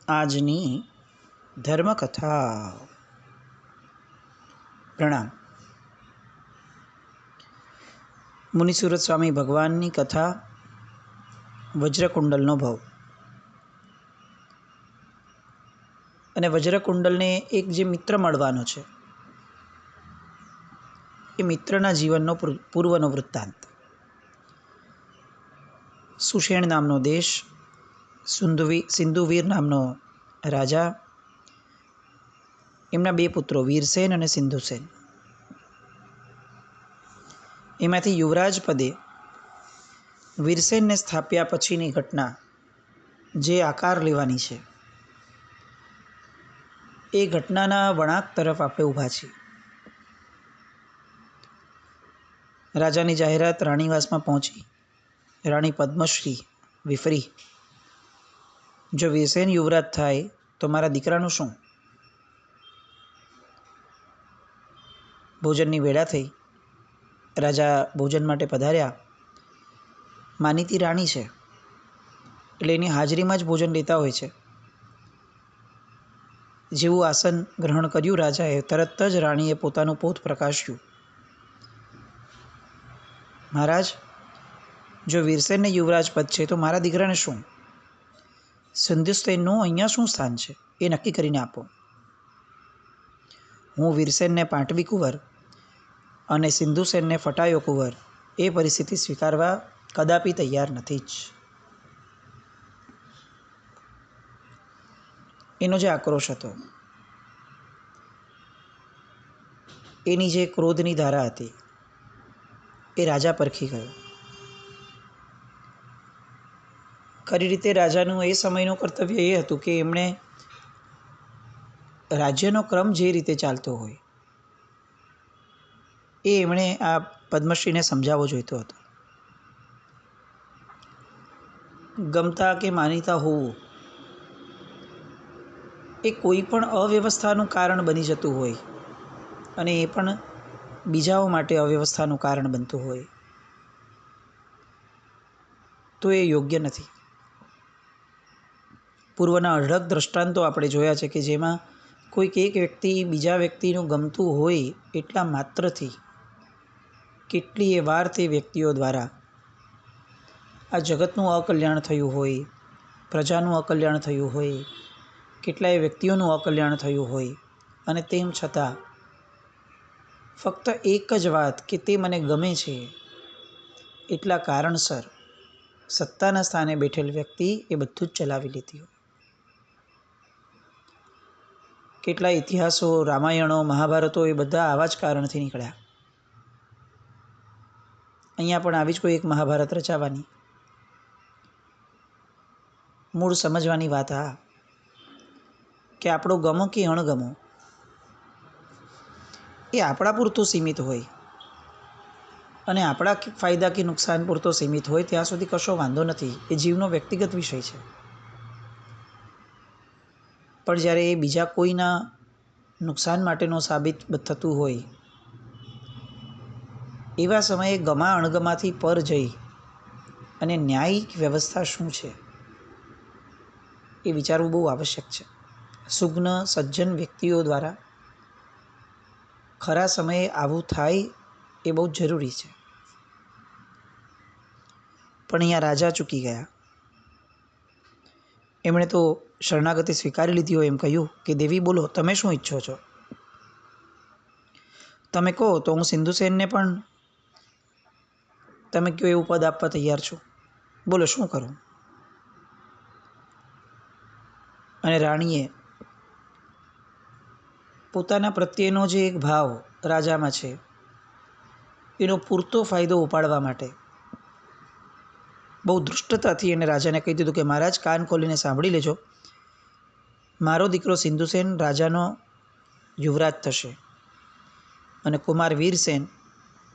આજની ધર્મકથા. પ્રણામ. મુનિસુરત સ્વામી ભગવાનની કથા વજ્રકુંડલનો ભવ. અને વજ્રકુંડલને એક જે મિત્ર મળવાનો છે એ મિત્રના જીવનનો પૂર્વનો વૃત્તાંત. સુષેણ નામનો દેશ, સિંધુવીર નામનો રાજા, એમના બે પુત્રો વીરસેન અને સિંધુસેન. એમાંથી યુવરાજ પદે વીરસેનને સ્થાપ્યા પછીની ઘટના જે આકાર લેવાની છે એ ઘટનાના વળાંક તરફ આપણે ઊભા છીએ. રાજાની જાહેરાત રાણીવાસમાં પહોંચી. રાણી પદ્મશ્રી વિફરી, જો વીરસેન યુવરાજ થાય તો મારા દીકરાનું શું? ભોજનની વેળા થઈ. રાજા ભોજન માટે પધાર્યા. માનીતી રાણી છે એટલે એની હાજરીમાં જ ભોજન લેતા હોય છે. જેવું આસન ગ્રહણ કર્યું રાજાએ, તરત જ રાણીએ પોતાનું પોત પ્રકાશ્યું. મહારાજ, જો વીરસેનને યુવરાજ પદ છે તો મારા દીકરાને શું? સિંધુસેનનું અહીંયા શું સ્થાન છે એ નક્કી કરીને આપો. હું વીરસેનને પાટવી કુંવર અને સિંધુસેનને ફટાયો કુંવર એ પરિસ્થિતિ સ્વીકારવા કદાપી તૈયાર નથી જ. એનો જે આક્રોશ હતો, એની જે ક્રોધની ધારા હતી એ રાજા પરખી ગયો. ખરી રીતે રાજાનું એ સમયનું કર્તવ્ય એ હતું કે એમણે રાજ્યનો ક્રમ જે રીતે ચાલતો હોય એ એમણે આ પદ્મશ્રીને સમજાવવો જોઈતો હતો. ગમતા કે માનીતા હોવું એ કોઈ પણ અવ્યવસ્થાનું કારણ બની જતું હોય અને એ પણ બીજાઓ માટે અવ્યવસ્થાનું કારણ બનતું હોય તો એ યોગ્ય નથી. પૂર્વના અઢળક દ્રષ્ટાંતો આપણે જોયા છે કે જેમાં કોઈક એક વ્યક્તિ બીજા વ્યક્તિનું ગમતું હોય એટલા માત્રથી કેટલીય વાર તે વ્યક્તિઓ દ્વારા આ જગતનું અકલ્યાણ થયું હોય, પ્રજાનું અકલ્યાણ થયું હોય, કેટલાય વ્યક્તિઓનું અકલ્યાણ થયું હોય, અને તેમ છતાં ફક્ત એક જ વાત કે તે મને ગમે છે એટલા કારણસર સત્તાના સ્થાને બેઠેલ વ્યક્તિ એ બધું જ ચલાવી લેતી હોય. કેટલા ઇતિહાસો, રામાયણો, મહાભારતો એ બધા આવા જ કારણથી નીકળ્યા. અહીંયા પણ આવી જ કોઈ એક મહાભારત રચાવાની. મૂળ સમજવાની વાત આ કે આપણો ગમો કે અણગમો એ આપણા પૂરતું સીમિત હોય અને આપણા ફાયદા કે નુકસાન પૂરતો સીમિત હોય ત્યાં સુધી કશો વાંધો નથી. એ જીવનો વ્યક્તિગત વિષય છે. પણ જ્યારે એ બીજા કોઈના નુકસાન માટેનો સાબિત થતું હોય એવા સમયે ગમા અણગમાથી પર જઈ અને ન્યાયિક વ્યવસ્થા શું છે એ વિચારવું બહુ આવશ્યક છે. સુજ્ઞ સજ્જન વ્યક્તિઓ દ્વારા ખરા સમયે આવું થાય એ બહુ જ જરૂરી છે. પણ અહીંયા રાજા ચૂકી ગયા. એમણે તો શરણાગતિ સ્વીકારી લીધી હોય એમ કહ્યું કે દેવી બોલો, તમે શું ઈચ્છો છો? તમે કહો તો હું સિંધુસેનને પણ તમે કહો એવું પદ આપવા તૈયાર છું. બોલો શું કરું? અને રાણીએ પોતાના પ્રત્યેનો જે એક ભાવ રાજામાં છે એનો પૂરતો ફાયદો ઉપાડવા માટે બહુ દૃષ્ટતાથી એને રાજાને કહી દીધું કે મહારાજ, કાન ખોલીને સાંભળી લેજો. મારો દીકરો સિંધુસેન રાજાનો યુવરાજ થશે અને કુમાર વીરસેન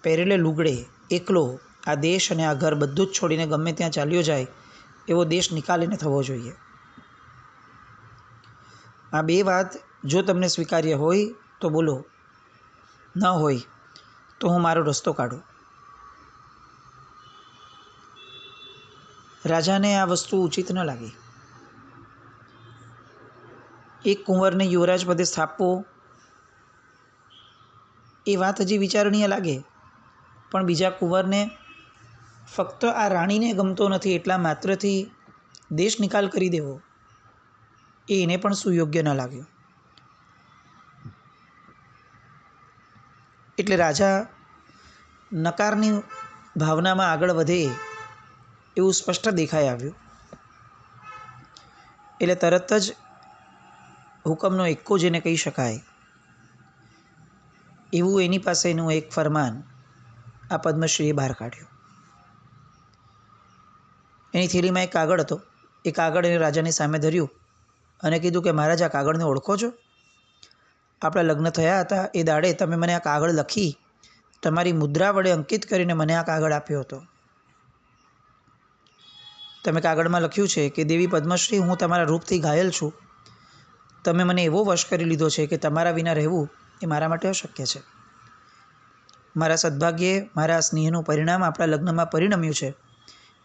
પહેરેલે લુગડે એકલો આ દેશ અને આ ઘર બધું જ છોડીને ગમે ત્યાં ચાલ્યો જાય એવો દેશ નિકાલીને થવો જોઈએ. આ બે વાત જો તમને સ્વીકાર્ય હોય તો બોલો, ન હોય તો હું મારો રસ્તો કાઢું. રાજાને આ વસ્તુ ઉચિત ન લાગી. એક કુંવરને યુવરાજ પદે સ્થાપવો એ વાત હજી વિચારણીય લાગે, પણ બીજા કુંવરને ફક્ત આ રાણીને ગમતો નથી એટલા માત્રથી દેશ નિકાલ કરી દેવો એ એને પણ સુયોગ્ય ન લાગ્યું. એટલે રાજા નકારની ભાવનામાં આગળ વધે એવું સ્પષ્ટ દેખાઈ આવ્યું. એટલે તરત જ હુકમનો એક્કો જેને કહી શકાય એવું એની પાસેનું એક ફરમાન આ પદ્મશ્રીએ બહાર કાઢ્યું. એની થેલીમાં એક કાગળ હતો. એ કાગળ એને રાજાની સામે ધર્યું અને કીધું કે મહારાજ, આ કાગળને ઓળખો છો? આપણા લગ્ન થયા હતા એ દાડે તમે મને આ કાગળ લખી તમારી મુદ્રા વડે અંકિત કરીને મને આ કાગળ આપ્યો હતો. તમે કાગળમાં લખ્યું છે કે દેવી પદ્મશ્રી, હું તમારા રૂપથી ઘાયલ છું. તમે મને એવો વશ કરી લીધો છે કે તમારા વિના રહેવું એ મારા માટે અશક્ય છે. મારા સદભાગ્યે મારા સ્નેહનું પરિણામ આપણા લગ્નમાં પરિણમ્યું છે.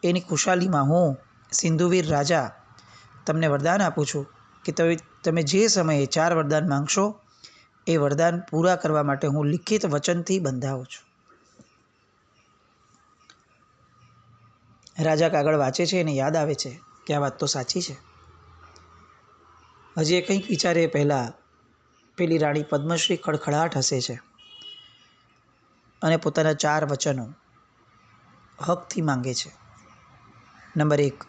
એની ખુશાલીમાં હું સિંધુવીર રાજા તમને વરદાન આપું છું કે તમે જે સમયે 4 વરદાન માંગશો એ વરદાન પૂરા કરવા માટે હું લિખિત વચનથી બંધાવું છું. રાજા કાગળ વાંચે છે અને યાદ આવે છે કે આ વાત તો સાચી છે. હજી એ કંઈક વિચારે પહેલાં પેલી રાણી પદ્મશ્રી ખડખડાટ હસે છે અને પોતાના 4 વચનો હકથી માંગે છે. નંબર 1,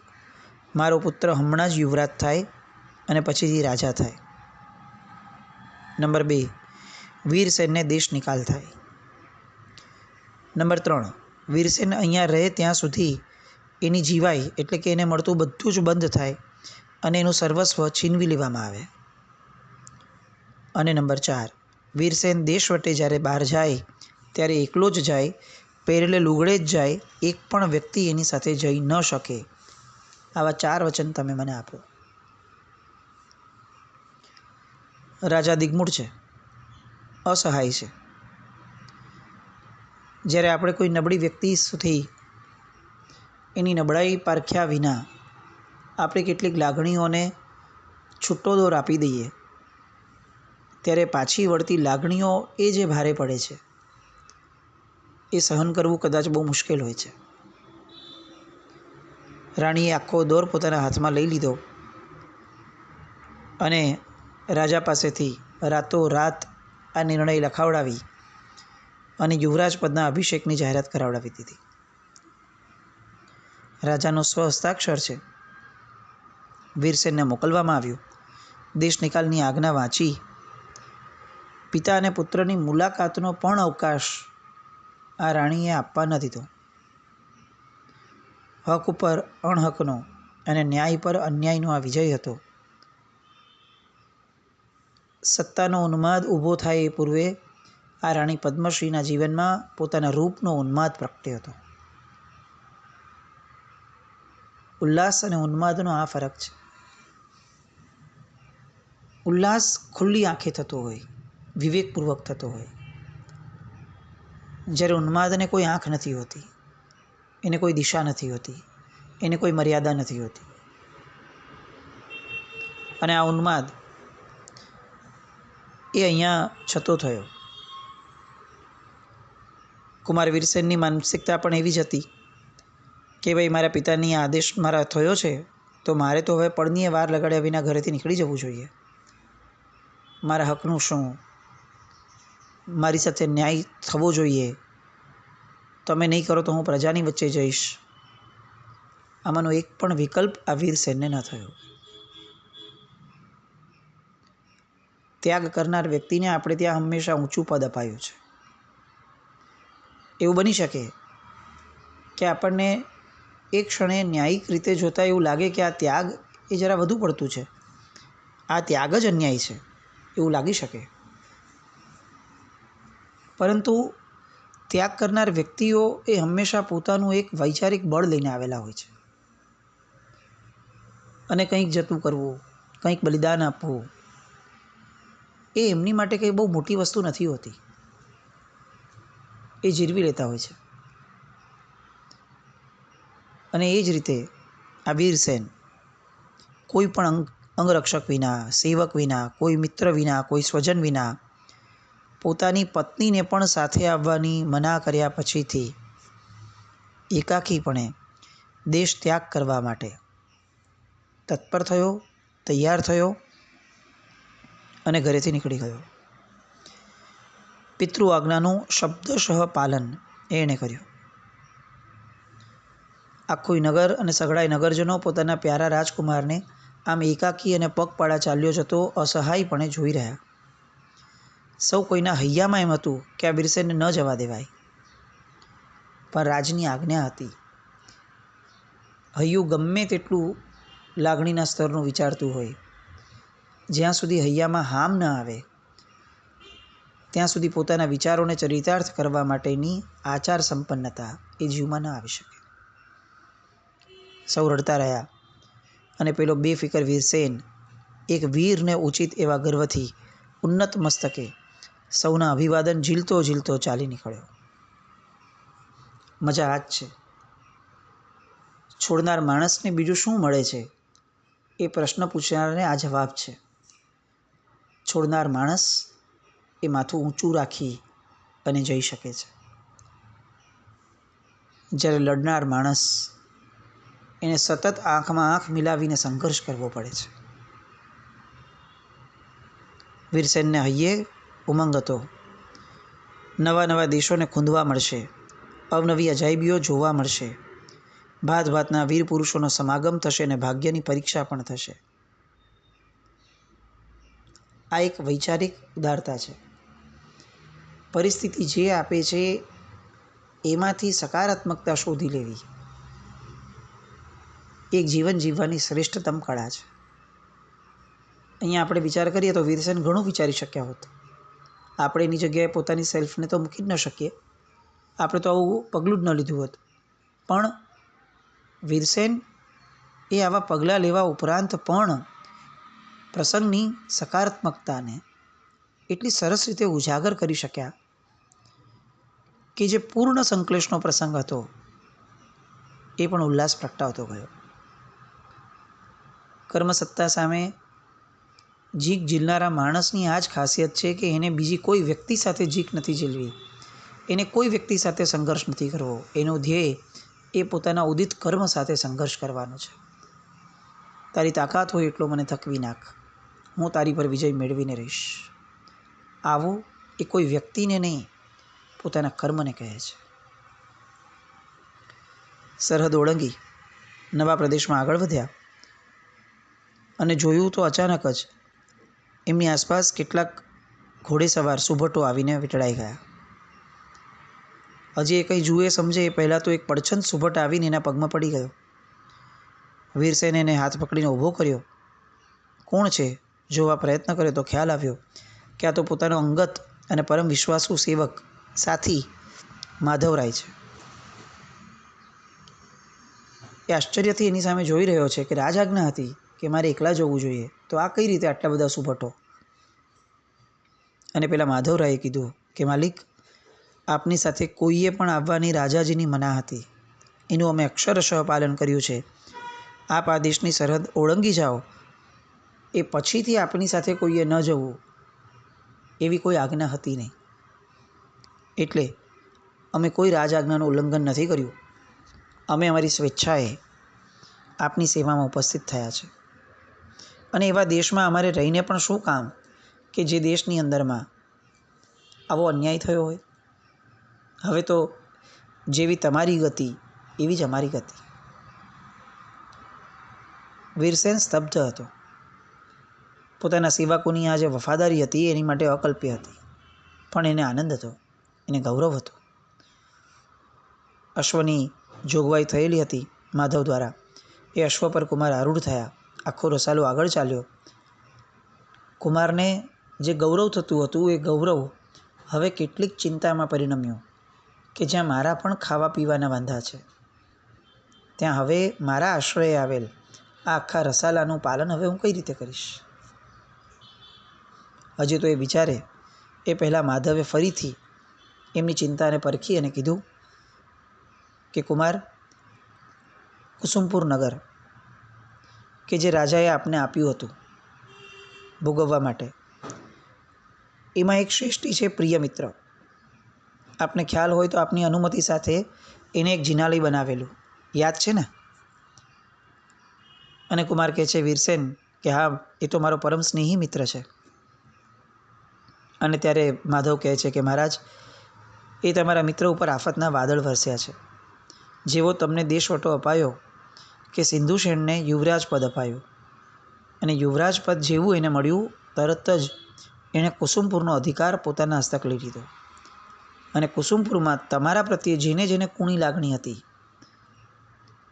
મારો પુત્ર હમણાં જ યુવરાજ થાય અને પછીથી રાજા થાય. નંબર 2, વીરસેનને દેશ નિકાલ થાય. નંબર 3, વીરસેન અહીંયા રહે ત્યાં સુધી એની જીવાઈ એટલે કે એને મળતું બધું જ બંધ થાય અને એનું સર્વસ્વ છીનવી લેવામાં આવે. અને નંબર 4, વીરસેન દેશ વટે જ્યારે બહાર જાય ત્યારે એકલો જ જાય, પહેરેલે લુગડે જ જાય, એક પણ વ્યક્તિ એની સાથે જઈ ન શકે. આવા 4 વચન તમે મને આપો. રાજા દિગ્મૂઢ છે, અસહાય છે. જ્યારે આપણે કોઈ નબળી વ્યક્તિ સુધી એની નબળાઈ પારખ્યા વિના આપણે કેટલીક લાગણીઓને છૂટો દોર આપી દઈએ ત્યારે પાછી વળતી લાગણીઓ એ જે ભારે પડે છે એ સહન કરવું કદાચ બહુ મુશ્કેલ હોય છે. રાણીએ આખો દોર પોતાના હાથમાં લઈ લીધો અને રાજા પાસેથી રાતોરાત આ નિર્ણય લખાવડાવી અને યુવરાજ પદના અભિષેકની જાહેરાત કરાવડાવી દીધી. રાજાનો સ્વહસ્તાક્ષર છે. વીરસેનને મોકલવામાં આવ્યું. દેશ નિકાલની આજ્ઞા વાંચી પિતા અને પુત્રની મુલાકાતનો પણ અવકાશ આ રાણીએ આપવા ન દીધો. હક ઉપર અણહકનો અને ન્યાય પર અન્યાયનો આ વિજય હતો. સત્તાનો ઉન્માદ ઊભો થાય એ પૂર્વે આ રાણી પદ્મશ્રીના જીવનમાં પોતાના રૂપનો ઉન્માદ પ્રગટ્યો હતો. ઉલ્લાસ અને ઉન્માદનો આ ફરક છે. ઉલ્લાસ ખુલ્લી આંખે થતો હોય, વિવેકપૂર્વક થતો હોય, જ્યારે ઉન્માદને કોઈ આંખ નથી હોતી, એને કોઈ દિશા નથી હોતી, એને કોઈ મર્યાદા નથી હોતી. અને આ ઉન્માદ એ અહીંયા છતો થયો. કુમાર વીરસેનની માનસિકતા પણ એવી જ હતી કે ભાઈ મારા પિતાની આદેશ મારા થયો છે તો મારે તો હવે પળનીએ વાર લગાડ્યા વિના ઘરેથી નીકળી જવું જોઈએ. મારા હકનું શું, મારી સાથે ન્યાય થવો જોઈએ. તમે નહીં કરો તો હું પ્રજાની વચ્ચે જઈશ. આમાંનો એક પણ વિકલ્પ આ વીરસેનને ન થયો. ત્યાગ કરનાર વ્યક્તિને આપણે ત્યાં હંમેશા ઊંચું પદ અપાયું છે. એવું બની શકે કે આપણને એક ક્ષણે ન્યાયિક રીતે જોતાં એવું લાગે કે આ ત્યાગ એ જરા વધુ પડતું છે, આ ત્યાગ જ અન્યાય છે એવું લાગી શકે. પરંતુ ત્યાગ કરનાર વ્યક્તિઓ એ હંમેશા પોતાનું એક વૈચારિક બળ લઈને આવેલા હોય છે અને કંઈક જતું કરવું, કંઈક બલિદાન આપવું એ એમની માટે કંઈ બહુ મોટી વસ્તુ નથી હોતી. એ જીરવી લેતા હોય છે. અને એ જ રીતે આ વીરસેન કોઈ પણ અંગરક્ષક વિના, સેવક વિના, કોઈ મિત્ર વિના, કોઈ સ્વજન વિના પોતાની પત્નીને પણ સાથે આવવાની મના કર્યા પછીથી એકાકીપણે દેશ ત્યાગ કરવા માટે તત્પર થયો, તૈયાર થયો અને ઘરેથી નીકળી ગયો. પિતૃ આજ્ઞાનું શબ્દશઃ પાલન એણે કર્યું. આખું નગર અને સઘળાય નગરજનો પોતાના પ્યારા રાજકુમારને આમ એકાકી અને પગપાળા ચાલ્યો જતો અસહાયપણે જોઈ રહ્યા. સૌ કોઈના હૈયામાં એમ હતું કે આ વીરસેનને ન જવા દેવાય, પણ રાજની આજ્ઞા હતી. હૈયું ગમે તેટલું લાગણીના સ્તરનું વિચારતું હોય, જ્યાં સુધી હૈયામાં હામ ન આવે ત્યાં સુધી પોતાના વિચારોને ચરિતાર્થ કરવા માટેની આચાર સંપન્નતા એ જીવમાં ન આવી શકે. સૌ રડતા રહ્યા અને પેલો બેફિકર વીરસેન એક વીરને ઉચિત એવા ગર્વથી ઉન્નત મસ્તકે સૌના અભિવાદન ઝીલતો ઝીલતો ચાલી નીકળ્યો. મજા આ જ છે. છોડનાર માણસને બીજું શું મળે છે એ પ્રશ્ન પૂછનારને આ જવાબ છે. છોડનાર માણસ એ માથું ઊંચું રાખી અને જઈ શકે છે, જ્યારે લડનાર માણસ એને સતત આંખમાં આંખ મિલાવીને સંઘર્ષ કરવો પડે છે. વીરસેનને હૈયે ઉમંગ હતો. નવા નવા દેશોને ખૂંદવા મળશે, અવનવી અજાયબીઓ જોવા મળશે, ભાત ભાતના વીર પુરુષોનો સમાગમ થશે અને ભાગ્યની પરીક્ષા પણ થશે. આ એક વૈચારિક ઉદારતા છે. પરિસ્થિતિ જે આપે છે એમાંથી સકારાત્મકતા શોધી લેવી એક જીવન જીવવાની શ્રેષ્ઠતમ કળા છે. અહીંયા આપણે વિચાર કરીએ તો વીરસેન ઘણું વિચારી શક્યા હોત. આપણે એની જગ્યાએ પોતાની સેલ્ફને તો મૂકી જ ન શકીએ, આપણે તો આવું પગલું જ ન લીધું હોત. પણ વીરસેન એ આવા પગલાં લેવા ઉપરાંત પણ પ્રસંગની સકારાત્મકતાને એટલી સરસ રીતે ઉજાગર કરી શક્યા કે જે પૂર્ણ સંશ્લેષનો પ્રસંગ હતો એ પણ ઉલ્લાસ પ્રગટાવતો ગયો. કર્મસત્તા સામે જીક ઝીલનારા માણસની આ જ ખાસિયત છે કે એને બીજી કોઈ વ્યક્તિ સાથે જીક નથી ઝીલવી, એને કોઈ વ્યક્તિ સાથે સંઘર્ષ નથી કરવો. એનો ધ્યેય એ પોતાના ઉદિત કર્મ સાથે સંઘર્ષ કરવાનો છે. તારી તાકાત હોય એટલો મને થકવી નાખ, હું તારી પર વિજય મેળવીને રહીશ. આવું એ કોઈ વ્યક્તિને નહીં, પોતાના કર્મને કહે છે. સરહદ ઓળંગી નવા પ્રદેશમાં આગળ વધ્યા અને જોયું તો અચાનક જ એમની આસપાસ કેટલાક ઘોડેસવાર સુભટો આવીને વીંટળાઈ ગયા. હજી એ કંઈ જુએ સમજે એ પહેલાં તો એક પડછંદ સુભટ આવીને એના પગમાં પડી ગયો. વીરસેને એને હાથ પકડીને ઊભો કર્યો. કોણ છે જોવા પ્રયત્ન કર્યો તો ખ્યાલ આવ્યો કે આ તો પોતાનો અંગત અને પરમ વિશ્વાસુ સેવક સાથી માધવરાય છે. એ આશ્ચર્યથી એની સામે જોઈ રહ્યો છે કે રાજઆજ્ઞા હતી કે મારે એકલા જવું જોઈએ, તો આ કઈ રીતે આટલા બધા સુભટો? અને પેલા માધવરાયે કીધું કે માલિક, આપની સાથે કોઈએ પણ આવવાની રાજાજીની મના હતી, એનું અમે અક્ષરશઃ પાલન કર્યું છે. આપ આ દેશની સરહદ ઓળંગી જાઓ એ પછીથી આપની સાથે કોઈએ ન જવું એવી કોઈ આજ્ઞા હતી નહીં. એટલે અમે કોઈ રાજઆજ્ઞાનું ઉલ્લંઘન નથી કર્યું. અમે અમારી સ્વેચ્છાએ આપની સેવામાં ઉપસ્થિત થયા છે. અને એવા દેશમાં અમારે રહીને પણ શું કામ કે જે દેશની અંદરમાં આવો અન્યાય થયો હોય. હવે તો જેવી તમારી ગતિ એવી જ અમારી ગતિ. વીરસેન સ્તબ્ધ હતો. પોતાના સેવકોની આ જે વફાદારી હતી એની માટે અકલ્પ્ય હતી, પણ એને આનંદ હતો, એને ગૌરવ હતો. અશ્વની જોગવાઈ થયેલી હતી માધવ દ્વારા. એ અશ્વ પર કુમાર આરૂઢ થયા. આખો રસાલો આગળ ચાલ્યો. કુમારને જે ગૌરવ થતું હતું એ ગૌરવ હવે કેટલીક ચિંતામાં પરિણમ્યું કે જ્યાં મારા પણ ખાવા પીવાના વાંધા છે, ત્યાં હવે મારા આશ્રયે આવેલ આ આખા રસાલાનું પાલન હવે હું કઈ રીતે કરીશ? હજી તો એ વિચારે એ પહેલાં માધવે ફરીથી એમની ચિંતાને પરખી અને કીધું કે કુમાર, કુસુમપુર નગર કે જે રાજાએ આપને આપ્યું હતું ભોગવવા માટે. એમાં એક શ્રેષ્ઠી છે પ્રિય મિત્ર. આપને ખ્યાલ હોય તો આપની અનુમતિ સાથે એને એક જિનાલય બનાવેલું યાદ છે ને? અને કુમાર કહે છે વીરસેન કે હા, એ તો મારો પરમ સ્નેહી મિત્ર છે. અને ત્યારે માધવ કહે છે કે મહારાજ, એ તમારા મિત્ર ઉપર આફતના વાદળ વરસ્યા છે. જેવો તમને દેશવટો અપાયો કે સિંધુસેનને યુવરાજ પદ અપાયું, અને યુવરાજ પદ જેવું એને મળ્યું તરત જ એણે કુસુમપુરનો અધિકાર પોતાના હસ્તક લઈ લીધો. અને કુસુમપુરમાં તમારા પ્રત્યે જેને જેને કુણી લાગણી હતી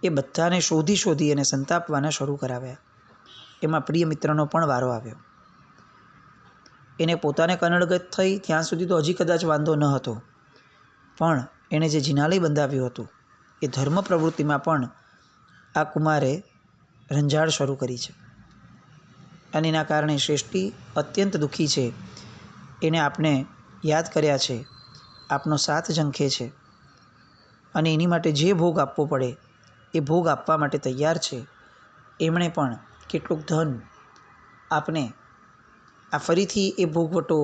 એ બધાને શોધી શોધી અને સંતાપવાના શરૂ કરાવ્યા. એમાં પ્રિય મિત્રનો પણ વારો આવ્યો. એને પોતાને કનડગત થઈ ત્યાં સુધી તો હજી કદાચ વાંધો ન હતો, પણ એણે જે જિનાલય બંધાવ્યું હતું એ ધર્મ પ્રવૃત્તિમાં પણ આ કુમારે રંજાડ શરૂ કરી છે. અને એના કારણે શ્રેષ્ઠી અત્યંત દુઃખી છે. એને આપને યાદ કર્યા છે, આપનો સાથ ઝંખે છે, અને એની માટે જે ભોગ આપવો પડે એ ભોગ આપવા માટે તૈયાર છે. એમણે પણ કેટલુંક ધન આપને આ ફરીથી એ ભોગવટો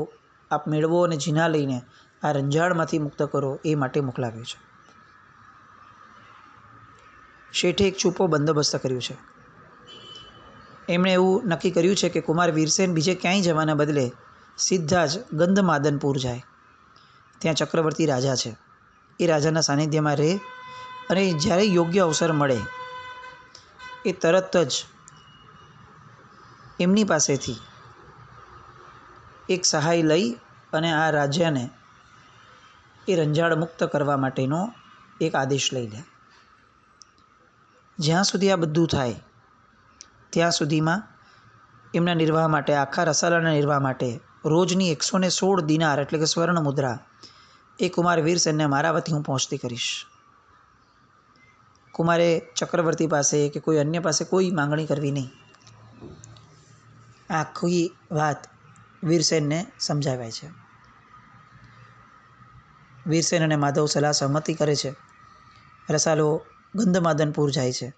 આપ મેળવો અને જીના લઈને આ રંજાડમાંથી મુક્ત કરો એ માટે મોકલાવ્યું છે. શેઠે એક છૂપો બંદોબસ્ત કર્યું છે. એમણે એવું નક્કી કર્યું છે કે કુમાર વીરસેન બીજે ક્યાંય જવાના બદલે સીધા જ ગંધમાદનપુર જાય. ત્યાં ચક્રવર્તી રાજા છે. એ રાજાના સાનિધ્યમાં રહે અને જ્યારે યોગ્ય અવસર મળે એ તરત જ એમની પાસેથી એક સહાય લઈ અને આ રાજ્યને એ રંજાડ મુક્ત કરવા માટેનો એક આદેશ લઈ લે. જ્યાં સુધી આ બધું થાય ત્યાં સુધીમાં એમના નિર્વાહ માટે, આખા રસાલાના નિર્વાહ માટે રોજની 116 દિનાર એટલે કે સ્વર્ણ મુદ્રા એ કુમાર વીરસેનને મારા વતી હું પહોંચતી કરીશ. કુમારે ચક્રવર્તી પાસે કે કોઈ અન્ય પાસે કોઈ માંગણી કરવી નહીં. આખી વાત વીરસેનને સમજાવાય છે. વીરસેન અને માધવ સલાહ સહમતિ કરે છે. રસાલો ગંધમાદનપુર જાય છે.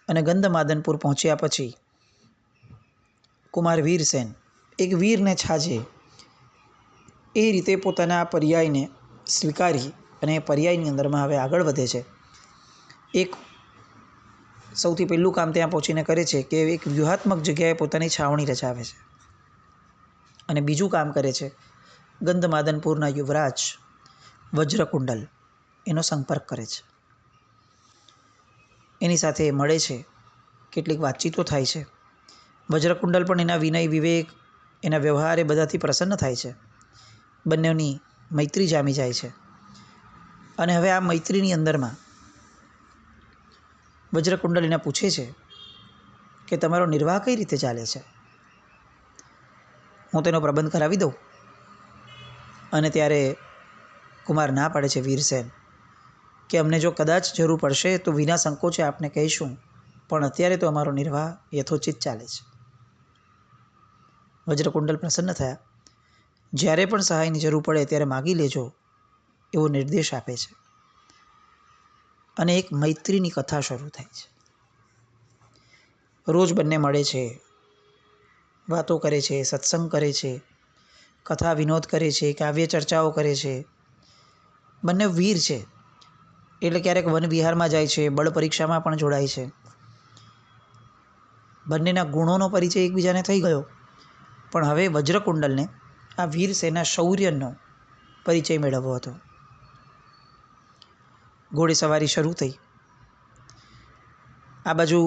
અને ગંધમાદનપુર પહોંચ્યા પછી કુમાર વીરસેન એક વીરને છાજે એ રીતે પોતાના પર્યાયને સ્વીકારી અને પર્યાયની અંદરમાં હવે આગળ વધે છે. એક સૌથી પહેલું કામ ત્યાં પહોંચીને કરે છે કે એક વ્યૂહાત્મક જગ્યાએ પોતાની છાવણી રચાવે છે. અને બીજું કામ કરે છે, ગંધમાદનપુરના યુવરાજ વજ્રકુંડલ એનો સંપર્ક કરે છે. એની સાથે મળે છે, કેટલીક વાતચીતો થાય છે. વજ્રકુંડલ પણ એના વિનય, વિવેક, એના વ્યવહાર એ બધાથી પ્રસન્ન થાય છે. બંનેની મૈત્રી જામી જાય છે. અને હવે આ મૈત્રીની અંદરમાં વજ્રકુંડલ એને પૂછે છે કે તમારો નિર્વાહ કઈ રીતે ચાલે છે? હું તેનો પ્રબંધ કરાવી દઉં. અને ત્યારે કુમાર ના પાડે છે વીરસેન કે અમને જો કદાચ જરૂર પડશે તો વિના સંકોચે આપને કહીશું, પણ અત્યારે તો અમારો નિર્વાહ યથોચિત ચાલે છે. વજ્રકુંડલ પ્રસન્ન થયા. જ્યારે પણ સહાયની જરૂર પડે ત્યારે માગી લેજો એવો નિર્દેશ આપે છે. અને એક મૈત્રીની કથા શરૂ થાય છે. રોજ બંને મળે છે, વાતો કરે છે, સત્સંગ કરે છે, કથા વિનોદ કરે છે, કાવ્ય ચર્ચાઓ કરે છે. બંને વીર છે એટલે ક્યારેક વન વિહારમાં જાય છે, બળ પરીક્ષામાં પણ જોડાય છે. બંનેના ગુણોનો પરિચય એકબીજાને થઈ ગયો. પણ હવે વજ્રકુંડલને આ વીરસેના શૌર્યનો પરિચય મેળવવો હતો. ઘોડેસવારી શરૂ થઈ. આ બાજુ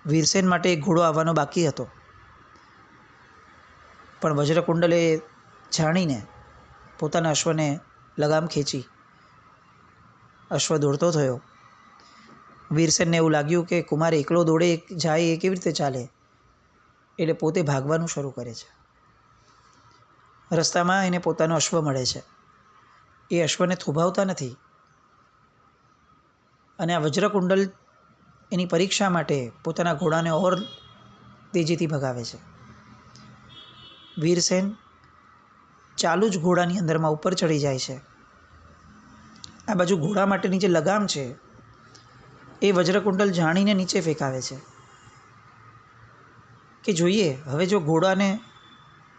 વીરસેન માટે એક ઘોડો આવવાનો બાકી હતો, પણ વજ્રકુંડલે જાણીને પોતાના અશ્વને લગામ ખેંચી અશ્વ દોડતો થયો. વીરસેનને એવું લાગ્યું કે કુમાર એકલો દોડે જાય એ કેવી રીતે ચાલે, એટલે પોતે ભાગવાનું શરૂ કરે છે. રસ્તામાં એને પોતાનો અશ્વ મળે છે. એ અશ્વને થોભાવતા નથી અને આ વજ્રકુંડલ એની પરીક્ષા માટે પોતાના ઘોડાને ઓર તેજીથી ભગાવે છે. વીરસેન ચાલુ જ ઘોડાની અંદરમાં ઉપર ચડી જાય છે. આ બાજુ ઘોડા માટેની જે લગામ છે એ વજ્રકુંડલ જાણીને નીચે ફેંકાવે છે. કે જોઈએ હવે જો ઘોડાને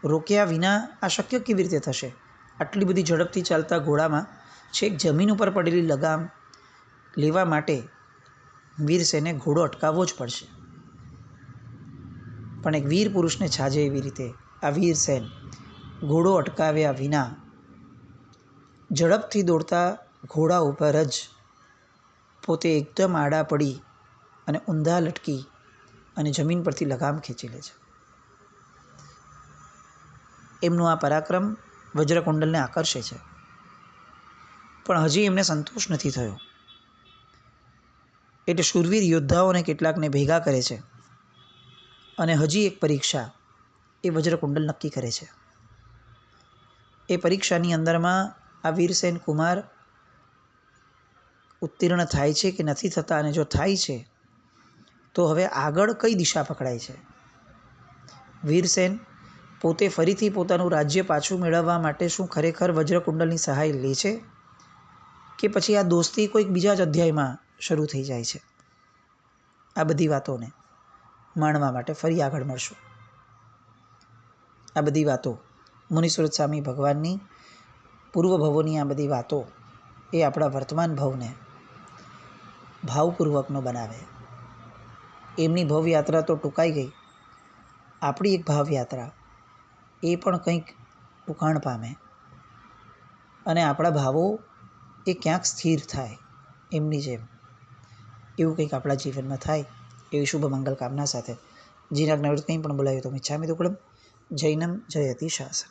રોક્યા વિના આ શક્ય કેવી રીતે થશે? આટલી બધી ઝડપથી ચાલતા ઘોડામાં છેક જમીન ઉપર પડેલી લગામ લેવા માટે વીરસેને ઘોડો અટકાવવો જ પડશે. પણ એક વીર પુરુષને છાજે એવી રીતે આ વીરસેન ઘોડો અટકાવ્યા વિના ઝડપથી દોડતા ઘોડા ઉપર જ પોતે એકદમ આડા પડી અને ઊંધા લટકી અને જમીન પરથી લગામ ખેંચી લે છે. એમનું આ પરાક્રમ વજ્રકુંડલને આકર્ષે છે, પણ હજી એમને સંતોષ નથી થયો. એટલે શૂરવીર યોદ્ધાઓને કેટલાકને ભેગા કરે છે અને હજી એક પરીક્ષા એ વજ્રકુંડલ નક્કી કરે છે. એ પરીક્ષાની અંદરમાં આ વીરસેન કુમાર ઉત્તીર્ણ થાય છે કે નથી થતા, અને જો થાય છે તો હવે આગળ કઈ દિશા પકડાય છે? વીરસેન પોતે ફરીથી પોતાનું રાજ્ય પાછું મેળવવા માટે શું ખરેખર વજ્રકુંડલની સહાય લે છે, કે પછી આ દોસ્તી કોઈક બીજા જ અધ્યાયમાં શરૂ થઈ જાય છે? આ બધી વાતોને માણવા માટે ફરી આગળ મળશું. આ બધી વાતો મુનિસુરત સ્વામી ભગવાનની પૂર્વ ભવોની આ બધી વાતો એ આપણા વર્તમાન ભવને ભાવપૂર્વકનો બનાવે. એમની ભવયાત્રા તો ટૂંકાઈ ગઈ, આપણી એક ભાવયાત્રા એ પણ કંઈક ઉકાણ પામે અને આપણા ભાવો એ ક્યાંક સ્થિર થાય એમની જેમ. એવું કંઈક આપણા જીવનમાં થાય એવી શુભ મંગલ કામના સાથે જીનાજ્ઞાવૃત કંઈ પણ બોલાવ્યું તો મિચ્છામિ દુક્કડમ. જૈનમ જયતિ શાસનમ.